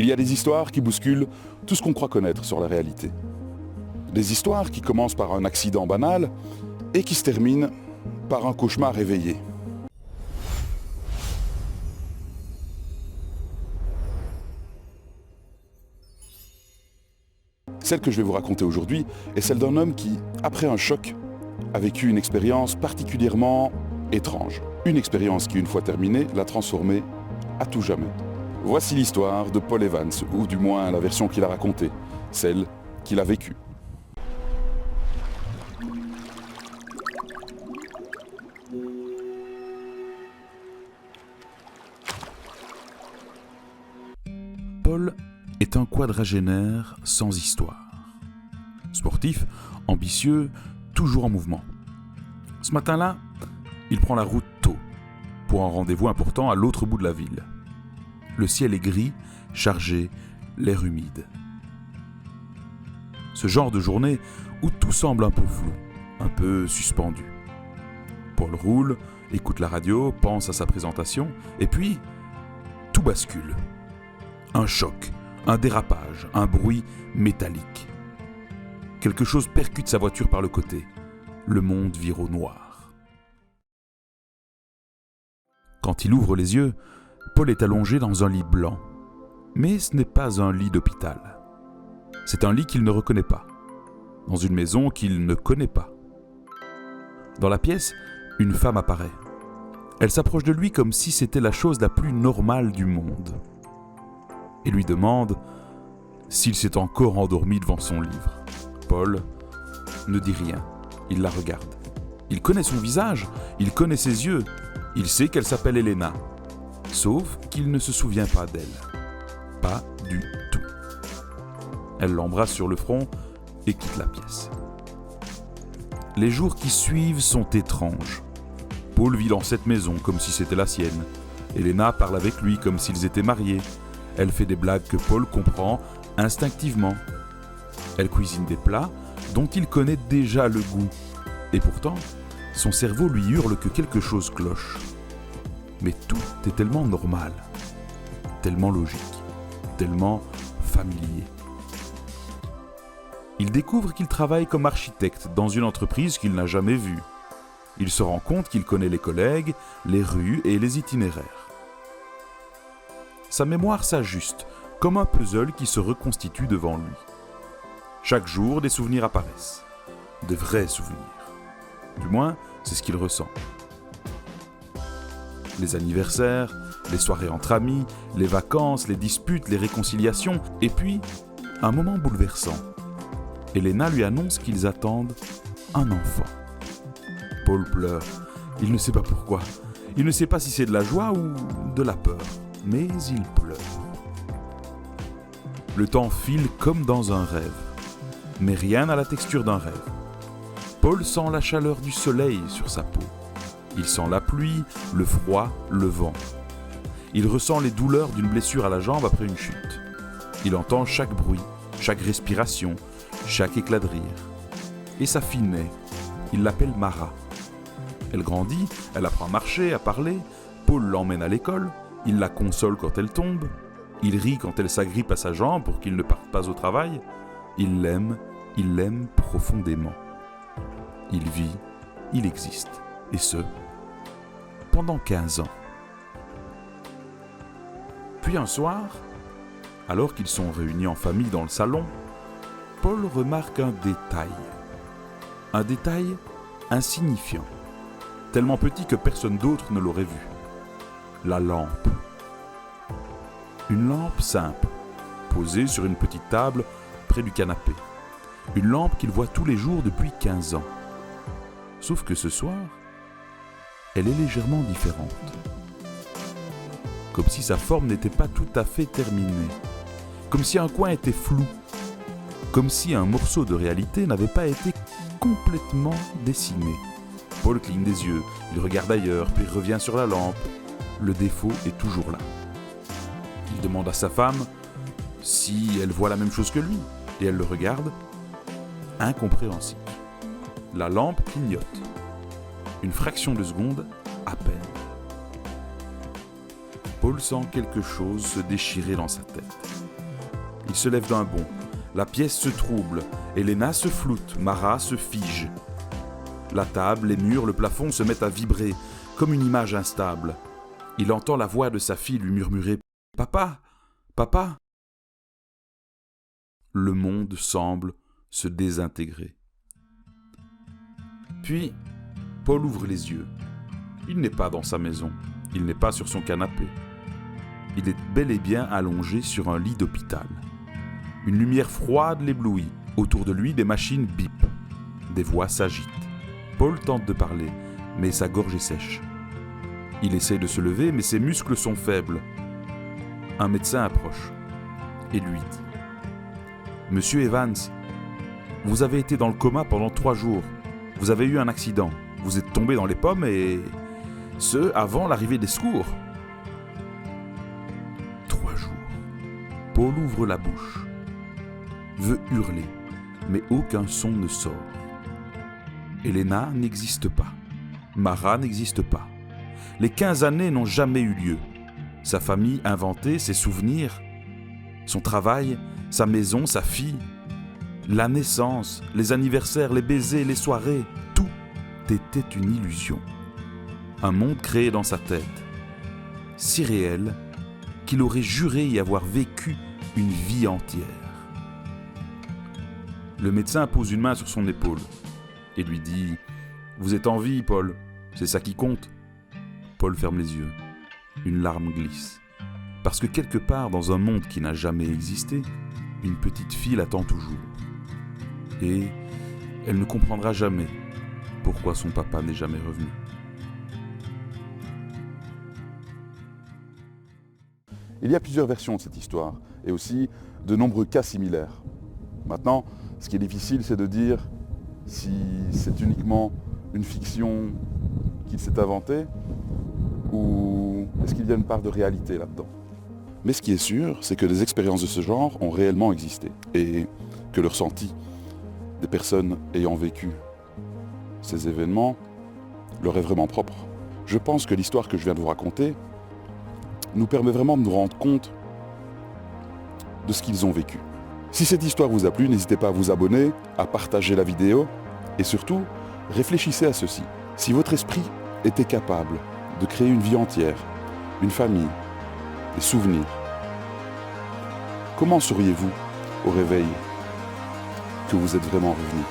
Il y a des histoires qui bousculent tout ce qu'on croit connaître sur la réalité. Des histoires qui commencent par un accident banal et qui se terminent par un cauchemar réveillé. Celle que je vais vous raconter aujourd'hui est celle d'un homme qui, après un choc, a vécu une expérience particulièrement étrange. Une expérience qui, une fois terminée, l'a transformé à tout jamais. Voici l'histoire de Paul Evans, ou du moins la version qu'il a racontée, celle qu'il a vécue. Paul est un quadragénaire sans histoire. Sportif, ambitieux, toujours en mouvement. Ce matin-là, il prend la route tôt, pour un rendez-vous important à l'autre bout de la ville. Le ciel est gris, chargé, l'air humide. Ce genre de journée où tout semble un peu flou, un peu suspendu. Paul roule, écoute la radio, pense à sa présentation, et puis, tout bascule. Un choc, un dérapage, un bruit métallique. Quelque chose percute sa voiture par le côté. Le monde vire au noir. Quand il ouvre les yeux, Paul est allongé dans un lit blanc. Mais ce n'est pas un lit d'hôpital. C'est un lit qu'il ne reconnaît pas. Dans une maison qu'il ne connaît pas. Dans la pièce, une femme apparaît. Elle s'approche de lui comme si c'était la chose la plus normale du monde. Et lui demande s'il s'est encore endormi devant son livre. Paul ne dit rien. Il la regarde. Il connaît son visage, il connaît ses yeux. Il sait qu'elle s'appelle Elena. Sauf qu'il ne se souvient pas d'elle. Pas du tout. Elle l'embrasse sur le front et quitte la pièce. Les jours qui suivent sont étranges. Paul vit dans cette maison comme si c'était la sienne. Elena parle avec lui comme s'ils étaient mariés. Elle fait des blagues que Paul comprend instinctivement. Elle cuisine des plats dont il connaît déjà le goût. Et pourtant, son cerveau lui hurle que quelque chose cloche. Mais tout est tellement normal, tellement logique, tellement familier. Il découvre qu'il travaille comme architecte dans une entreprise qu'il n'a jamais vue. Il se rend compte qu'il connaît les collègues, les rues et les itinéraires. Sa mémoire s'ajuste, comme un puzzle qui se reconstitue devant lui. Chaque jour, des souvenirs apparaissent. De vrais souvenirs. Du moins, c'est ce qu'il ressent. Les anniversaires, les soirées entre amis, les vacances, les disputes, les réconciliations, et puis, un moment bouleversant. Elena lui annonce qu'ils attendent un enfant. Paul pleure. Il ne sait pas pourquoi. Il ne sait pas si c'est de la joie ou de la peur. Mais il pleure. Le temps file comme dans un rêve. Mais rien n'a la texture d'un rêve. Paul sent la chaleur du soleil sur sa peau. Il sent la pluie, le froid, le vent. Il ressent les douleurs d'une blessure à la jambe après une chute. Il entend chaque bruit, chaque respiration, chaque éclat de rire. Et sa fille naît. Il l'appelle Mara. Elle grandit, elle apprend à marcher, à parler. Paul l'emmène à l'école. Il la console quand elle tombe. Il rit quand elle s'agrippe à sa jambe pour qu'il ne parte pas au travail. Il l'aime profondément. Il vit, il existe. Et ce, pendant 15 ans. Puis un soir, alors qu'ils sont réunis en famille dans le salon, Paul remarque un détail. Un détail insignifiant, tellement petit que personne d'autre ne l'aurait vu. La lampe. Une lampe simple, posée sur une petite table près du canapé. Une lampe qu'il voit tous les jours depuis 15 ans. Sauf que ce soir, elle est légèrement différente. Comme si sa forme n'était pas tout à fait terminée. Comme si un coin était flou. Comme si un morceau de réalité n'avait pas été complètement dessiné. Paul cligne des yeux, il regarde ailleurs, puis revient sur la lampe. Le défaut est toujours là. Il demande à sa femme si elle voit la même chose que lui, et elle le regarde, incompréhensible. La lampe clignote. Une fraction de seconde, à peine. Paul sent quelque chose se déchirer dans sa tête. Il se lève d'un bond. La pièce se trouble. Elena se floute. Mara se fige. La table, les murs, le plafond se mettent à vibrer, comme une image instable. Il entend la voix de sa fille lui murmurer « Papa, papa !» Le monde semble se désintégrer. Puis, Paul ouvre les yeux. Il n'est pas dans sa maison. Il n'est pas sur son canapé. Il est bel et bien allongé sur un lit d'hôpital. Une lumière froide l'éblouit. Autour de lui, des machines bipent. Des voix s'agitent. Paul tente de parler, mais sa gorge est sèche. Il essaie de se lever, mais ses muscles sont faibles. Un médecin approche et lui dit « Monsieur Evans, vous avez été dans le coma pendant 3 jours. Vous avez eu un accident. Vous êtes tombé dans les pommes et... ce, avant l'arrivée des secours. » 3 jours. Paul ouvre la bouche, veut hurler, mais aucun son ne sort. Elena n'existe pas. Mara n'existe pas. Les 15 années n'ont jamais eu lieu. Sa famille inventée, ses souvenirs, son travail, sa maison, sa fille, la naissance, les anniversaires, les baisers, les soirées, tout était une illusion. Un monde créé dans sa tête, si réel qu'il aurait juré y avoir vécu une vie entière. Le médecin pose une main sur son épaule et lui dit « Vous êtes en vie, Paul, c'est ça qui compte. » Paul ferme les yeux. Une larme glisse. Parce que quelque part dans un monde qui n'a jamais existé, une petite fille l'attend toujours. Et elle ne comprendra jamais pourquoi son papa n'est jamais revenu. Il y a plusieurs versions de cette histoire et aussi de nombreux cas similaires. Maintenant, ce qui est difficile, c'est de dire si c'est uniquement une fiction qu'il s'est inventée ou est-ce qu'il y a une part de réalité là-dedans. Mais ce qui est sûr, c'est que des expériences de ce genre ont réellement existé et que le ressenti des personnes ayant vécu ces événements leur est vraiment propre. Je pense que l'histoire que je viens de vous raconter nous permet vraiment de nous rendre compte de ce qu'ils ont vécu. Si cette histoire vous a plu, n'hésitez pas à vous abonner, à partager la vidéo et surtout, réfléchissez à ceci. Si votre esprit était capable de créer une vie entière, une famille, des souvenirs, comment sauriez-vous au réveil que vous êtes vraiment revenu ?